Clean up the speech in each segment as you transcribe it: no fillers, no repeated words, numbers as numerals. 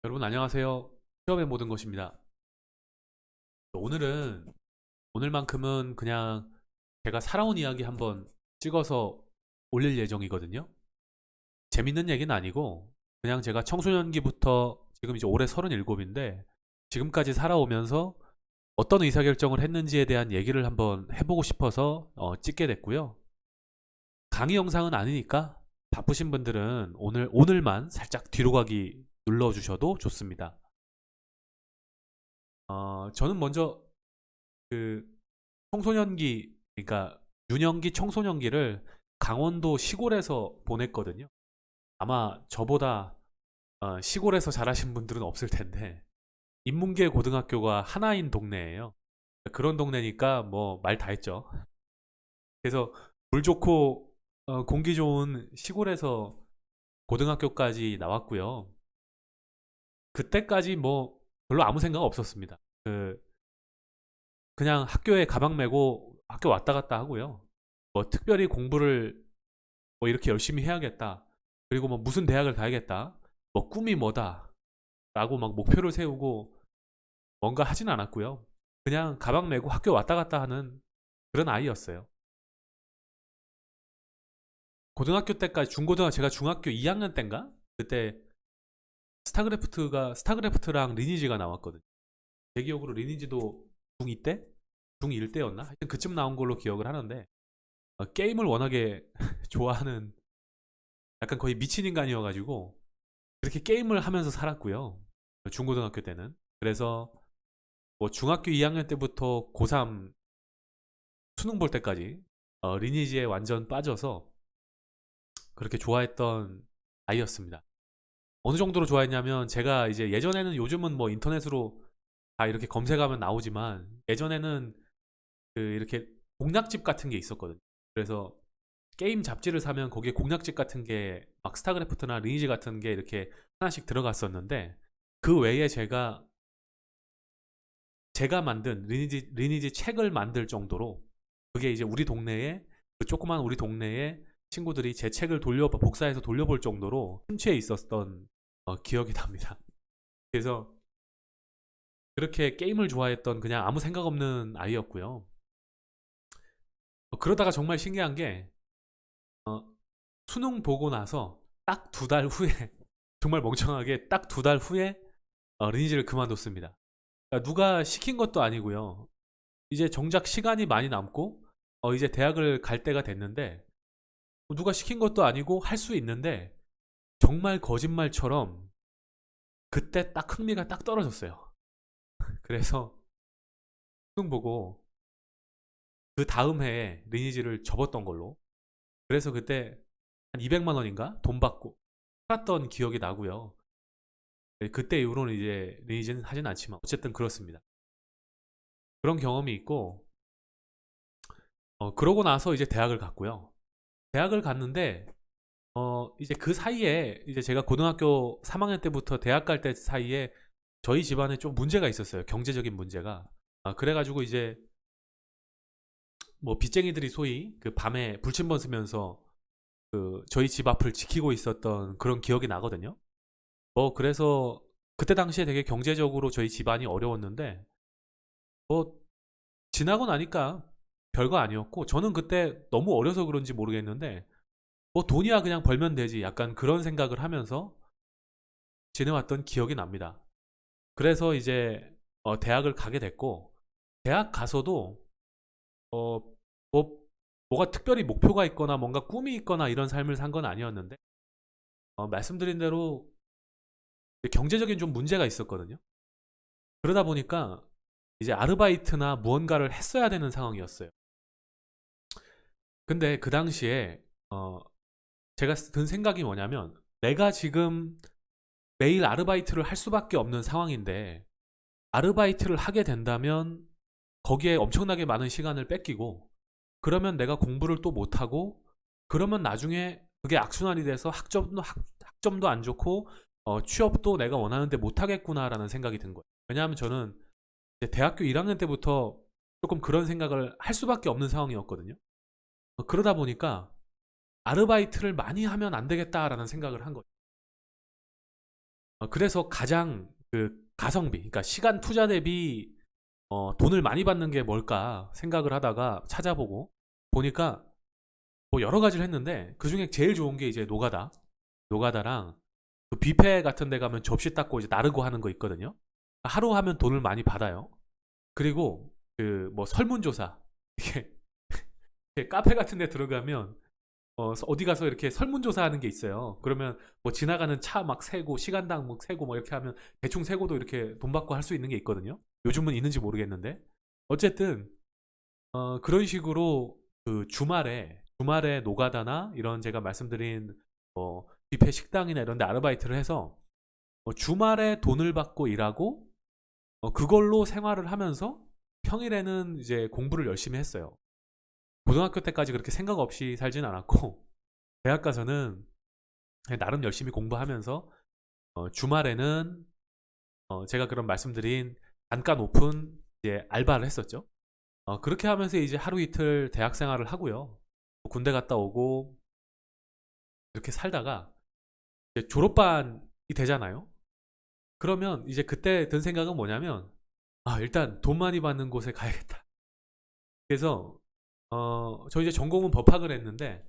여러분 안녕하세요. 취업의 모든 것입니다. 오늘은 오늘만큼은 그냥 제가 살아온 이야기 한번 찍어서 올릴 예정이거든요. 재밌는 얘기는 아니고 그냥 제가 청소년기부터 지금 이제 올해 37인데 지금까지 살아오면서 어떤 의사결정을 했는지에 대한 얘기를 한번 해보고 싶어서 찍게 됐고요. 강의 영상은 아니니까 바쁘신 분들은 오늘만 살짝 뒤로 가기 눌러주셔도 좋습니다. 저는 먼저 그 청소년기, 그러니까 유년기, 청소년기를 강원도 시골에서 보냈거든요. 아마 저보다 시골에서 자라신 분들은 없을 텐데 인문계 고등학교가 하나인 동네예요. 그런 동네니까 뭐 말 다 했죠. 그래서 물 좋고 공기 좋은 시골에서 고등학교까지 나왔고요. 그때까지 뭐 별로 아무 생각 없었습니다. 그냥 학교에 가방 메고 학교 왔다 갔다 하고요. 뭐 특별히 공부를 뭐 이렇게 열심히 해야겠다. 그리고 뭐 무슨 대학을 가야겠다. 뭐 꿈이 뭐다. 라고 막 목표를 세우고 뭔가 하진 않았고요. 그냥 가방 메고 학교 왔다 갔다 하는 그런 아이였어요. 고등학교 때까지 제가 중학교 2학년 때인가? 그때 스타크래프트랑 리니지가 나왔거든요. 제 기억으로 리니지도 중2 때? 중1 때였나? 하여튼 그쯤 나온 걸로 기억을 하는데 게임을 워낙에 좋아하는 약간 거의 미친 인간이어가지고 그렇게 게임을 하면서 살았고요. 중고등학교 때는. 그래서 뭐 중학교 2학년 때부터 고3 수능 볼 때까지 리니지에 완전 빠져서 그렇게 좋아했던 아이였습니다. 어느 정도로 좋아했냐면 제가 이제 예전에는 요즘은 뭐 인터넷으로 다 이렇게 검색하면 나오지만 예전에는 이렇게 공략집 같은 게 있었거든요. 그래서 게임 잡지를 사면 거기에 공략집 같은 게 막 스타크래프트나 리니지 같은 게 이렇게 하나씩 들어갔었는데 그 외에 제가 만든 리니지 책을 만들 정도로 그게 이제 우리 동네에 그 조그만 우리 동네에 친구들이 제 책을 복사해서 돌려볼 정도로 심취해 있었던 기억이 납니다. 그래서 그렇게 게임을 좋아했던 그냥 아무 생각 없는 아이였고요. 그러다가 정말 신기한 게 어, 수능 보고 나서 딱 2달 후에 정말 멍청하게 딱 2달 후에 리니지를 그만뒀습니다. 그러니까 누가 시킨 것도 아니고요. 이제 정작 시간이 많이 남고 이제 대학을 갈 때가 됐는데 누가 시킨 것도 아니고 할 수 있는데 정말 거짓말처럼 그때 딱 흥미가 딱 떨어졌어요. 그래서 수능 보고 그 다음 해에 리니지를 접었던 걸로. 그래서 그때 한 200만 원인가 돈 받고 살았던 기억이 나고요. 네, 그때 이후로는 이제 리니지는 하진 않지만 어쨌든 그렇습니다. 그런 경험이 있고 그러고 나서 이제 대학을 갔고요. 대학을 갔는데 이제 그 사이에 이제 제가 고등학교 3학년 때부터 대학 갈 때 사이에 저희 집안에 좀 문제가 있었어요. 경제적인 문제가. 그래가지고 이제 뭐 빚쟁이들이 소위 그 밤에 불침번 쓰면서 그 저희 집 앞을 지키고 있었던 그런 기억이 나거든요. 그래서 그때 당시에 되게 경제적으로 저희 집안이 어려웠는데 뭐 지나고 나니까 별거 아니었고 저는 그때 너무 어려서 그런지 모르겠는데 뭐 돈이야 그냥 벌면 되지 약간 그런 생각을 하면서 지내왔던 기억이 납니다. 그래서 이제 대학을 가게 됐고 대학 가서도 어, 뭐 뭐가 특별히 목표가 있거나 뭔가 꿈이 있거나 이런 삶을 산 건 아니었는데 말씀드린 대로 경제적인 좀 문제가 있었거든요. 그러다 보니까 이제 아르바이트나 무언가를 했어야 되는 상황이었어요. 근데 그 당시에 제가 든 생각이 뭐냐면 내가 지금 매일 아르바이트를 할 수밖에 없는 상황인데 아르바이트를 하게 된다면 거기에 엄청나게 많은 시간을 뺏기고 그러면 내가 공부를 또 못하고 그러면 나중에 그게 악순환이 돼서 학점도 안 좋고 취업도 내가 원하는데 못하겠구나라는 생각이 든 거예요. 왜냐하면 저는 이제 대학교 1학년 때부터 조금 그런 생각을 할 수밖에 없는 상황이었거든요. 그러다 보니까 아르바이트를 많이 하면 안 되겠다라는 생각을 한 거예요. 그래서 가장 그 가성비, 그러니까 시간 투자 대비 돈을 많이 받는 게 뭘까 생각을 하다가 찾아보고 보니까 뭐 여러 가지를 했는데 그중에 제일 좋은 게 이제 노가다. 노가다랑 그 뷔페 같은 데 가면 접시 닦고 이제 나르고 하는 거 있거든요. 하루 하면 돈을 많이 받아요. 그리고 그 뭐 설문조사. 이게 카페 같은 데 들어가면 어디 가서 이렇게 설문조사하는 게 있어요. 그러면 뭐 지나가는 차 막 세고 시간당 뭐 세고 뭐 이렇게 하면 대충 세고도 이렇게 돈 받고 할 수 있는 게 있거든요. 요즘은 있는지 모르겠는데 어쨌든 그런 식으로 그 주말에 노가다나 이런 제가 말씀드린 뷔페 식당이나 이런 데 아르바이트를 해서 주말에 돈을 받고 일하고 그걸로 생활을 하면서 평일에는 이제 공부를 열심히 했어요. 고등학교 때까지 그렇게 생각 없이 살진 않았고 대학 가서는 나름 열심히 공부하면서 주말에는 제가 그런 말씀드린 단가 높은 이제 알바를 했었죠. 그렇게 하면서 이제 하루 이틀 대학 생활을 하고요. 군대 갔다 오고 이렇게 살다가 이제 졸업반이 되잖아요. 그러면 이제 그때 든 생각은 뭐냐면 일단 돈 많이 받는 곳에 가야겠다. 그래서 저 이제 전공은 법학을 했는데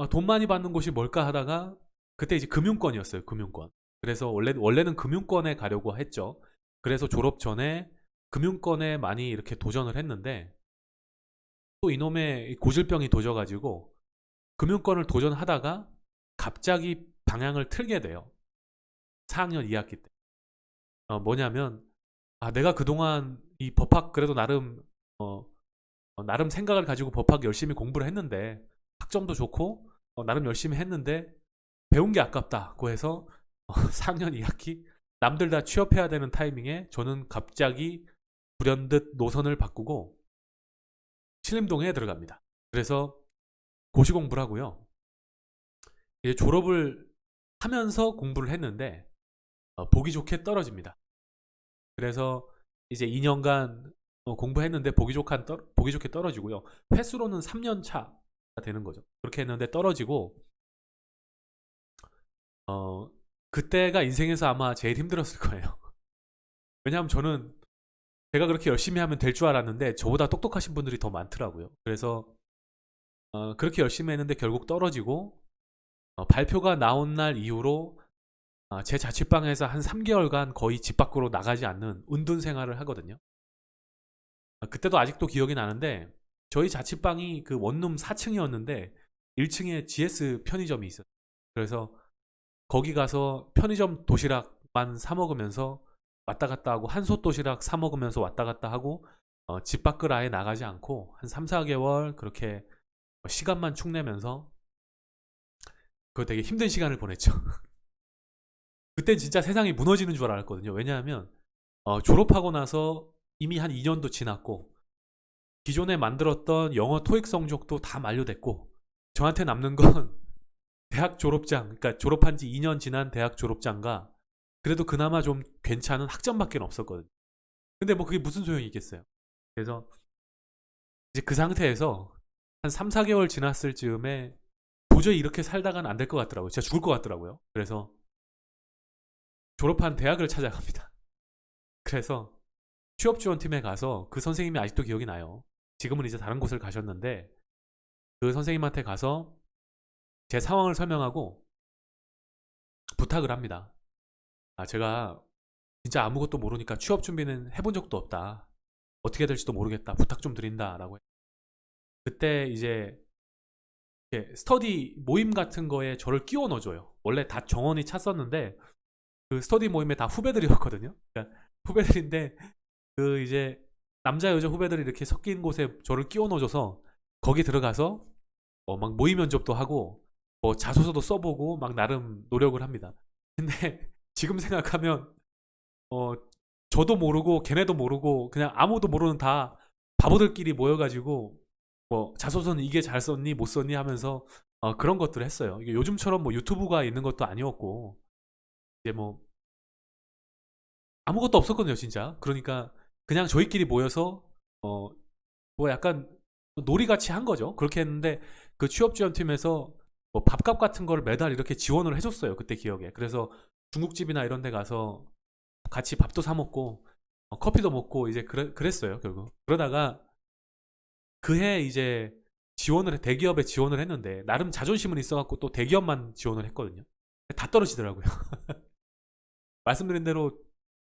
돈 많이 받는 곳이 뭘까 하다가 그때 이제 금융권이었어요. 금융권. 그래서 원래는 금융권에 가려고 했죠. 그래서 졸업 전에 금융권에 많이 이렇게 도전을 했는데 또 이놈의 고질병이 도져가지고 금융권을 도전하다가 갑자기 방향을 틀게 돼요. 4학년 2학기 때. 뭐냐면 내가 그동안 이 법학 그래도 나름 생각을 가지고 법학 열심히 공부를 했는데 학점도 좋고 나름 열심히 했는데 배운 게 아깝다고 해서 4학년 2학기 남들 다 취업해야 되는 타이밍에 저는 갑자기 불현듯 노선을 바꾸고 신림동에 들어갑니다. 그래서 고시 공부를 하고요. 이제 졸업을 하면서 공부를 했는데 보기 좋게 떨어집니다. 그래서 이제 2년간 공부했는데 보기 좋게 떨어지고요. 횟수로는 3년 차가 되는 거죠. 그렇게 했는데 떨어지고 그때가 인생에서 아마 제일 힘들었을 거예요. 왜냐하면 저는 제가 그렇게 열심히 하면 될 줄 알았는데 저보다 똑똑하신 분들이 더 많더라고요. 그래서 그렇게 열심히 했는데 결국 떨어지고 발표가 나온 날 이후로 제 자취방에서 한 3개월간 거의 집 밖으로 나가지 않는 은둔 생활을 하거든요. 그때도 아직도 기억이 나는데 저희 자취방이 그 원룸 4층이었는데 1층에 GS 편의점이 있어요. 그래서 거기 가서 편의점 도시락만 사 먹으면서 왔다 갔다 하고 한솥 도시락 사 먹으면서 왔다 갔다 하고 집 밖을 아예 나가지 않고 한 3, 4개월 그렇게 시간만 축내면서 그거 되게 힘든 시간을 보냈죠. 그땐 진짜 세상이 무너지는 줄 알았거든요. 왜냐하면 졸업하고 나서 이미 한 2년도 지났고 기존에 만들었던 영어 토익 성적도 다 만료됐고 저한테 남는 건 대학 졸업장, 그러니까 졸업한 지 2년 지난 대학 졸업장과 그래도 그나마 좀 괜찮은 학점밖에 없었거든요. 근데 뭐 그게 무슨 소용이 있겠어요. 그래서 이제 그 상태에서 한 3, 4개월 지났을 즈음에 도저히 이렇게 살다가는 안 될 것 같더라고요. 진짜 죽을 것 같더라고요. 그래서 졸업한 대학을 찾아갑니다. 그래서 취업지원팀에 가서 그 선생님이 아직도 기억이 나요. 지금은 이제 다른 곳을 가셨는데 그 선생님한테 가서 제 상황을 설명하고 부탁을 합니다. 제가 진짜 아무것도 모르니까 취업 준비는 해본 적도 없다. 어떻게 될지도 모르겠다. 부탁 좀 드린다라고. 그때 이제 스터디 모임 같은 거에 저를 끼워 넣어줘요. 원래 다 정원이 찼었는데 그 스터디 모임에 다 후배들이었거든요. 그러니까 후배들인데 그 이제 남자 여자 후배들이 이렇게 섞인 곳에 저를 끼워 넣어줘서 거기 들어가서 막 모의 면접도 하고 뭐 자소서도 써보고 막 나름 노력을 합니다. 근데 지금 생각하면 어 저도 모르고 걔네도 모르고 그냥 아무도 모르는 다 바보들끼리 모여가지고 뭐 자소서는 이게 잘 썼니 못 썼니 하면서 그런 것들을 했어요. 이게 요즘처럼 뭐 유튜브가 있는 것도 아니었고 이제 뭐 아무것도 없었거든요, 진짜. 그러니까 그냥 저희끼리 모여서 뭐 약간 놀이같이 한 거죠. 그렇게 했는데 그 취업지원팀에서 뭐 밥값 같은 거를 매달 이렇게 지원을 해줬어요. 그때 기억에. 그래서 중국집이나 이런 데 가서 같이 밥도 사 먹고 커피도 먹고 이제 그랬어요, 결국. 그러다가 그해 이제 대기업에 지원을 했는데 나름 자존심은 있어갖고 또 대기업만 지원을 했거든요. 다 떨어지더라고요. 말씀드린 대로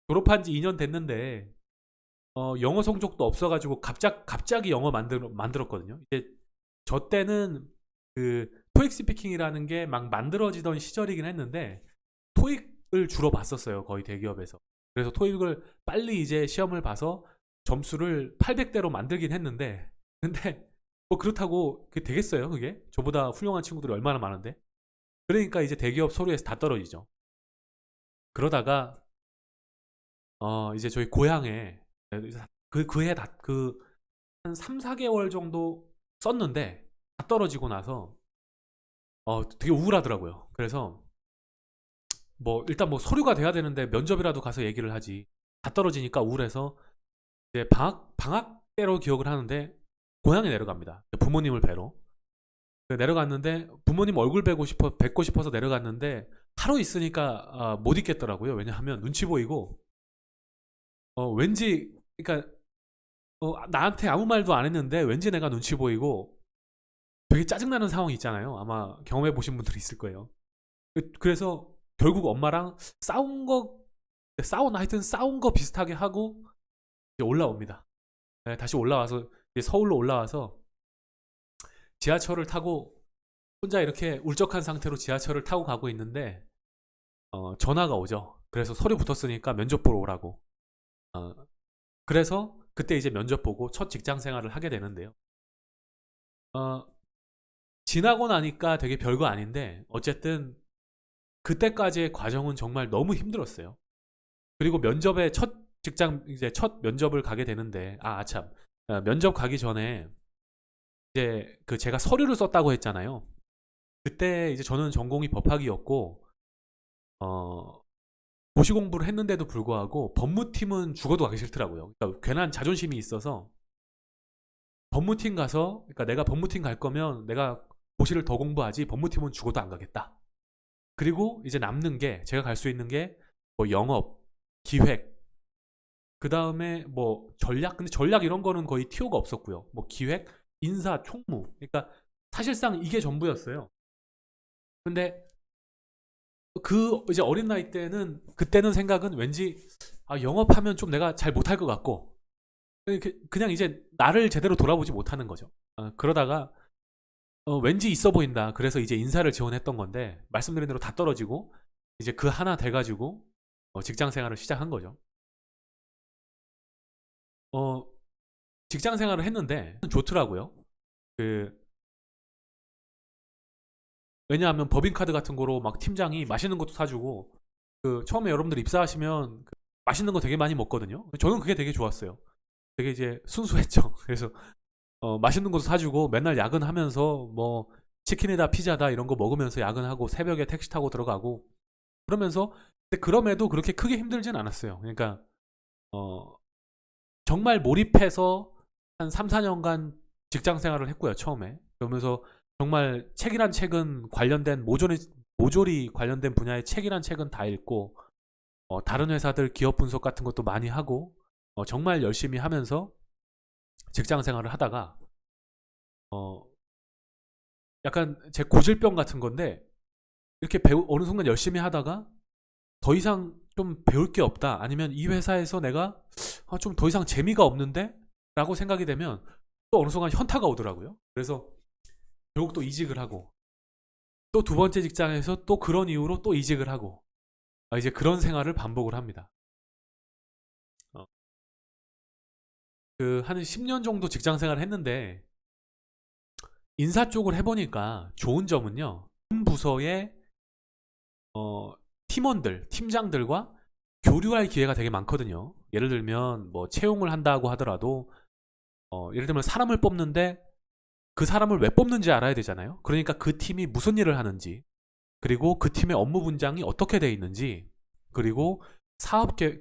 졸업한 지 2년 됐는데 영어 성적도 없어가지고 갑자기 영어 만들었거든요. 이제 저 때는 그 토익 스피킹이라는 게 막 만들어지던 시절이긴 했는데 토익을 주로 봤었어요. 거의 대기업에서. 그래서 토익을 빨리 이제 시험을 봐서 점수를 800대로 만들긴 했는데 근데 뭐 그렇다고 그게 되겠어요, 그게? 저보다 훌륭한 친구들이 얼마나 많은데. 그러니까 이제 대기업 서류에서 다 떨어지죠. 그러다가 이제 저희 고향에 그해 한 3, 4개월 정도 썼는데 다 떨어지고 나서 되게 우울하더라고요. 그래서 뭐 일단 뭐 서류가 돼야 되는데 면접이라도 가서 얘기를 하지. 다 떨어지니까 우울해서 이제 방학 때로 기억을 하는데 고향에 내려갑니다. 부모님을 뵈러. 내려갔는데 부모님 얼굴 뵙고 싶어서 내려갔는데 하루 있으니까 못 있겠더라고요. 왜냐하면 눈치 보이고 왠지 그러니까 나한테 아무 말도 안 했는데 왠지 내가 눈치 보이고 되게 짜증나는 상황이 있잖아요. 아마 경험해 보신 분들이 있을 거예요. 그래서 결국 엄마랑 하여튼 싸운 거 비슷하게 하고 이제 올라옵니다. 네, 다시 올라와서 이제 서울로 올라와서 지하철을 타고 혼자 이렇게 울적한 상태로 지하철을 타고 가고 있는데 전화가 오죠. 그래서 서류 붙었으니까 면접 보러 오라고. 그래서 그때 이제 면접 보고 첫 직장 생활을 하게 되는데요. 지나고 나니까 되게 별거 아닌데 어쨌든 그때까지의 과정은 정말 너무 힘들었어요. 그리고 면접에 이제 첫 면접을 가게 되는데 참 면접 가기 전에 이제 제가 서류를 썼다고 했잖아요. 그때 이제 저는 전공이 법학이었고 고시 공부를 했는데도 불구하고 법무팀은 죽어도 가기 싫더라고요. 그러니까 괜한 자존심이 있어서 법무팀 가서 그러니까 내가 법무팀 갈 거면 내가 고시를 더 공부하지 법무팀은 죽어도 안 가겠다. 그리고 이제 남는 게 제가 갈 수 있는 게 뭐 영업, 기획, 그 다음에 뭐 전략, 근데 전략 이런 거는 거의 티오가 없었고요. 뭐 기획, 인사, 총무. 그러니까 사실상 이게 전부였어요. 근데 이제 어린 나이 때는 그때는 생각은 왠지 영업하면 좀 내가 잘 못할 것 같고 그냥 이제 나를 제대로 돌아보지 못하는 거죠. 그러다가 왠지 있어 보인다. 그래서 이제 인사를 지원했던 건데 말씀드린 대로 다 떨어지고 이제 그 하나 돼가지고 직장 생활을 시작한 거죠. 직장 생활을 했는데 좋더라고요. 왜냐하면 법인카드 같은 거로 막 팀장이 맛있는 것도 사주고 처음에 여러분들 입사하시면 맛있는 거 되게 많이 먹거든요. 저는 그게 되게 좋았어요. 되게 이제 순수했죠. 그래서 맛있는 것도 사주고 맨날 야근하면서 뭐 치킨이다 피자다 이런 거 먹으면서 야근하고 새벽에 택시 타고 들어가고 그러면서 근데 그럼에도 그렇게 크게 힘들진 않았어요. 그러니까 정말 몰입해서 한 3, 4년간 직장 생활을 했고요. 처음에. 그러면서 정말 책이란 책은 관련된 모조리 관련된 분야의 책이란 책은 다 읽고 다른 회사들 기업 분석 같은 것도 많이 하고 정말 열심히 하면서 직장 생활을 하다가 약간 제 고질병 같은 건데 이렇게 어느 순간 열심히 하다가 더 이상 좀 배울 게 없다 아니면 이 회사에서 내가 좀 더 이상 재미가 없는데 라고 생각이 되면 또 어느 순간 현타가 오더라고요. 그래서 결국 또 이직을 하고 또 두 번째 직장에서 또 그런 이유로 또 이직을 하고 이제 그런 생활을 반복을 합니다. 한 10년 정도 직장 생활을 했는데 인사 쪽을 해보니까 좋은 점은요. 본 부서의 팀장들과 교류할 기회가 되게 많거든요. 예를 들면 뭐 채용을 한다고 하더라도 예를 들면 사람을 뽑는데 그 사람을 왜 뽑는지 알아야 되잖아요. 그러니까 그 팀이 무슨 일을 하는지 그리고 그 팀의 업무 분장이 어떻게 돼 있는지 그리고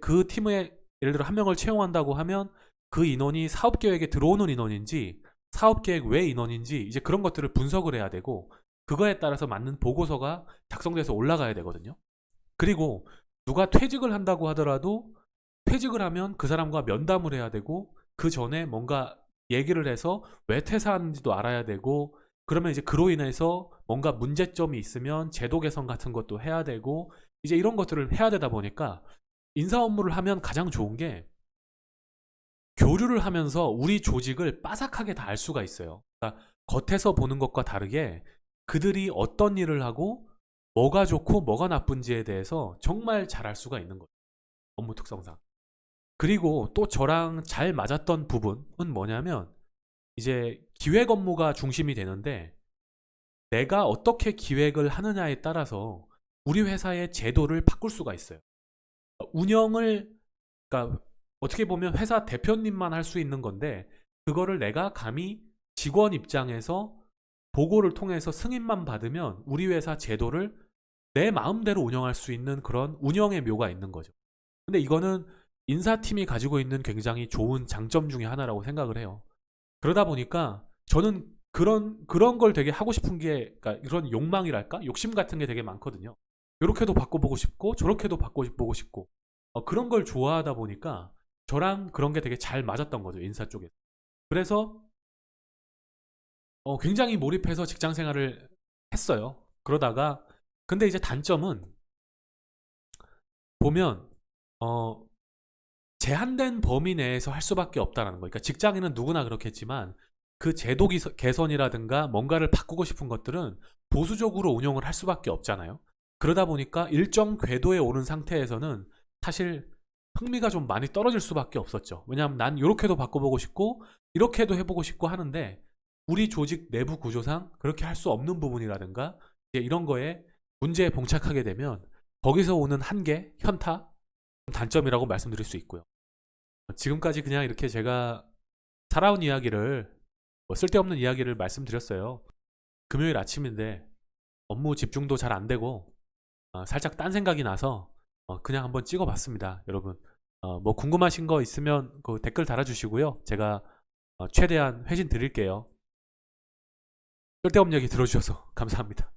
그 팀에 예를 들어 한 명을 채용한다고 하면 그 인원이 사업계획에 들어오는 인원인지 사업계획 외 인원인지 이제 그런 것들을 분석을 해야 되고 그거에 따라서 맞는 보고서가 작성돼서 올라가야 되거든요. 그리고 누가 퇴직을 한다고 하더라도 퇴직을 하면 그 사람과 면담을 해야 되고 그 전에 뭔가 얘기를 해서 왜 퇴사하는지도 알아야 되고 그러면 이제 그로 인해서 뭔가 문제점이 있으면 제도 개선 같은 것도 해야 되고 이제 이런 것들을 해야 되다 보니까 인사 업무를 하면 가장 좋은 게 교류를 하면서 우리 조직을 빠삭하게 다 알 수가 있어요. 그러니까 겉에서 보는 것과 다르게 그들이 어떤 일을 하고 뭐가 좋고 뭐가 나쁜지에 대해서 정말 잘 알 수가 있는 거예요. 업무 특성상. 그리고 또 저랑 잘 맞았던 부분은 뭐냐면 이제 기획 업무가 중심이 되는데 내가 어떻게 기획을 하느냐에 따라서 우리 회사의 제도를 바꿀 수가 있어요. 운영을 그러니까 어떻게 보면 회사 대표님만 할 수 있는 건데 그거를 내가 감히 직원 입장에서 보고를 통해서 승인만 받으면 우리 회사 제도를 내 마음대로 운영할 수 있는 그런 운영의 묘가 있는 거죠. 근데 이거는 인사팀이 가지고 있는 굉장히 좋은 장점 중에 하나라고 생각을 해요. 그러다 보니까 저는 그런 걸 되게 하고 싶은 게 그러니까 이런 욕망이랄까? 욕심 같은 게 되게 많거든요. 이렇게도 바꿔보고 싶고 저렇게도 바꿔보고 싶고 그런 걸 좋아하다 보니까 저랑 그런 게 되게 잘 맞았던 거죠. 인사 쪽에. 그래서 굉장히 몰입해서 직장 생활을 했어요. 그러다가 근데 이제 단점은 보면 어 제한된 범위 내에서 할 수밖에 없다라는 거예요. 그러니까 직장인은 누구나 그렇겠지만 그 제도 개선이라든가 뭔가를 바꾸고 싶은 것들은 보수적으로 운영을 할 수밖에 없잖아요. 그러다 보니까 일정 궤도에 오른 상태에서는 사실 흥미가 좀 많이 떨어질 수밖에 없었죠. 왜냐하면 난 이렇게도 바꿔보고 싶고 이렇게도 해보고 싶고 하는데 우리 조직 내부 구조상 그렇게 할 수 없는 부분이라든가 이제 이런 거에 문제에 봉착하게 되면 거기서 오는 한계, 현타, 단점이라고 말씀드릴 수 있고요. 지금까지 그냥 이렇게 제가 살아온 이야기를 쓸데없는 이야기를 말씀드렸어요. 금요일 아침인데 업무 집중도 잘 안 되고 살짝 딴 생각이 나서 그냥 한번 찍어봤습니다. 여러분 뭐 궁금하신 거 있으면 그 댓글 달아주시고요. 제가 최대한 회신 드릴게요. 쓸데없는 얘기 들어주셔서 감사합니다.